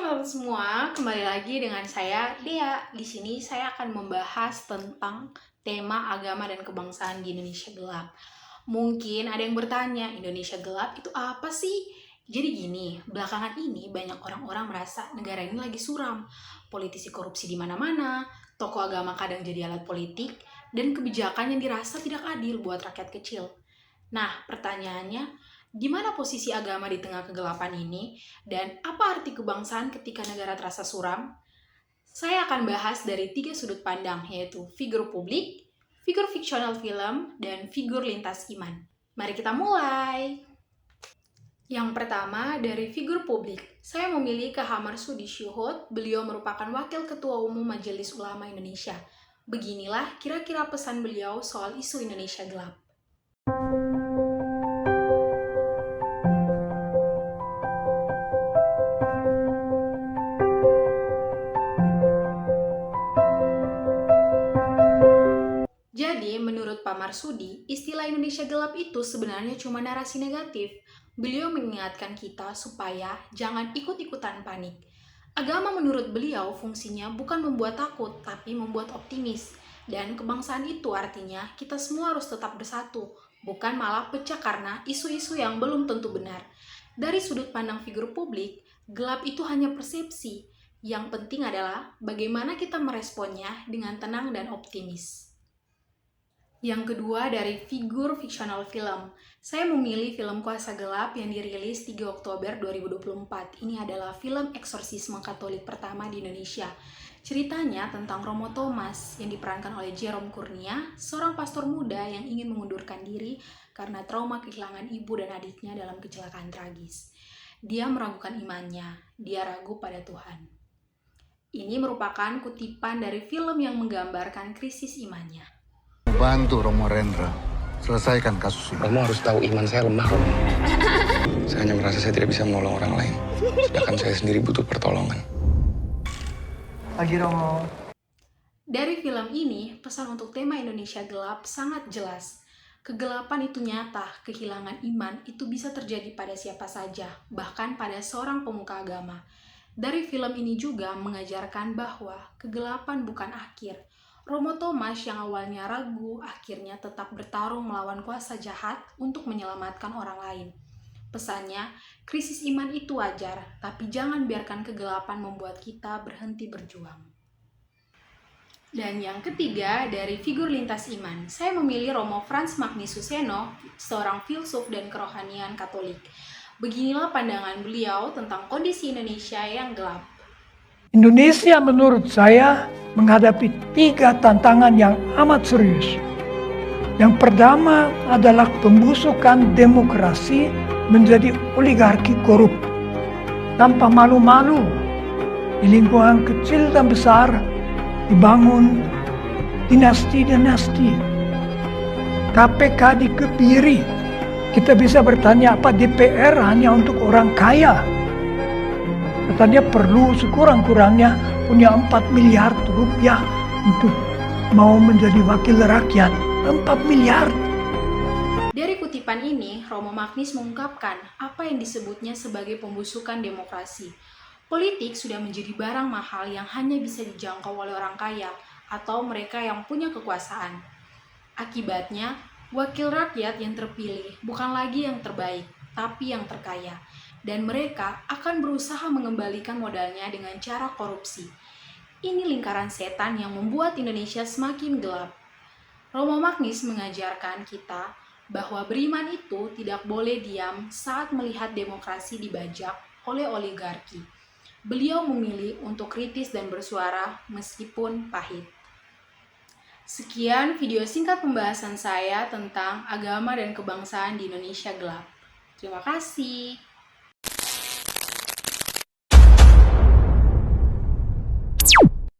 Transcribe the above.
teman-teman semua, kembali lagi dengan saya Dea. Di sini saya akan membahas tentang tema agama dan kebangsaan di Indonesia gelap. Mungkin ada yang bertanya, Indonesia gelap itu apa sih? Jadi gini, belakangan ini banyak orang-orang merasa negara ini lagi suram. Politisi korupsi di mana-mana, tokoh agama kadang jadi alat politik, dan kebijakan yang dirasa tidak adil buat rakyat kecil. Nah, pertanyaannya, di mana posisi agama di tengah kegelapan ini? Dan apa arti kebangsaan ketika negara terasa suram? Saya akan bahas dari 3 sudut pandang, yaitu figur publik, figur fiksional film, dan figur lintas iman. Mari kita mulai! Yang pertama, dari figur publik. Saya memilih K.H. Marsudi Syuhud, beliau merupakan Wakil Ketua Umum Majelis Ulama Indonesia. Beginilah kira-kira pesan beliau soal isu Indonesia gelap. Jadi, menurut Pak Marsudi, istilah Indonesia gelap itu sebenarnya cuma narasi negatif. Beliau mengingatkan kita supaya jangan ikut-ikutan panik. Agama menurut beliau fungsinya bukan membuat takut, tapi membuat optimis. Dan kebangsaan itu artinya kita semua harus tetap bersatu, bukan malah pecah karena isu-isu yang belum tentu benar. Dari sudut pandang figur publik, gelap itu hanya persepsi. Yang penting adalah bagaimana kita meresponnya dengan tenang dan optimis. Yang kedua, dari figur fiksional film. Saya memilih film Kuasa Gelap yang dirilis 3 Oktober 2024. Ini adalah film eksorsisme Katolik pertama di Indonesia. Ceritanya tentang Romo Thomas yang diperankan oleh Jerome Kurnia, seorang pastor muda yang ingin mengundurkan diri karena trauma kehilangan ibu dan adiknya dalam kecelakaan tragis. Dia meragukan imannya, dia ragu pada Tuhan. Ini merupakan kutipan dari film yang menggambarkan krisis imannya. Bantu Romo Rendra selesaikan kasus ini. Romo harus tahu iman saya lemah, Romo. Saya hanya merasa saya tidak bisa menolong orang lain, sedangkan saya sendiri butuh pertolongan. Pagi, Romo. Dari film ini, pesan untuk tema Indonesia gelap sangat jelas. Kegelapan itu nyata, kehilangan iman itu bisa terjadi pada siapa saja, bahkan pada seorang pemuka agama. Dari film ini juga mengajarkan bahwa kegelapan bukan akhir. Romo Thomas yang awalnya ragu, akhirnya tetap bertarung melawan kuasa jahat untuk menyelamatkan orang lain. Pesannya, krisis iman itu wajar, tapi jangan biarkan kegelapan membuat kita berhenti berjuang. Dan yang ketiga, dari figur lintas iman. Saya memilih Romo Frans Magnus Suseno, seorang filsuf dan kerohanian Katolik. Beginilah pandangan beliau tentang kondisi Indonesia yang gelap. Indonesia menurut saya menghadapi 3 tantangan yang amat serius. Yang pertama adalah pembusukan demokrasi menjadi oligarki korup. Tanpa malu-malu, di lingkungan kecil dan besar dibangun dinasti-dinasti. KPK dikebiri. Kita bisa bertanya, apa DPR hanya untuk orang kaya? Katanya perlu sekurang-kurangnya punya 4 miliar rupiah untuk mau menjadi wakil rakyat. 4 miliar. Dari kutipan ini, Romo Magnus mengungkapkan apa yang disebutnya sebagai pembusukan demokrasi. Politik sudah menjadi barang mahal yang hanya bisa dijangkau oleh orang kaya atau mereka yang punya kekuasaan. Akibatnya, wakil rakyat yang terpilih bukan lagi yang terbaik, tapi yang terkaya. Dan mereka akan berusaha mengembalikan modalnya dengan cara korupsi. Ini lingkaran setan yang membuat Indonesia semakin gelap. Romo Magnus mengajarkan kita bahwa beriman itu tidak boleh diam saat melihat demokrasi dibajak oleh oligarki. Beliau memilih untuk kritis dan bersuara meskipun pahit. Sekian video singkat pembahasan saya tentang agama dan kebangsaan di Indonesia gelap. Terima kasih.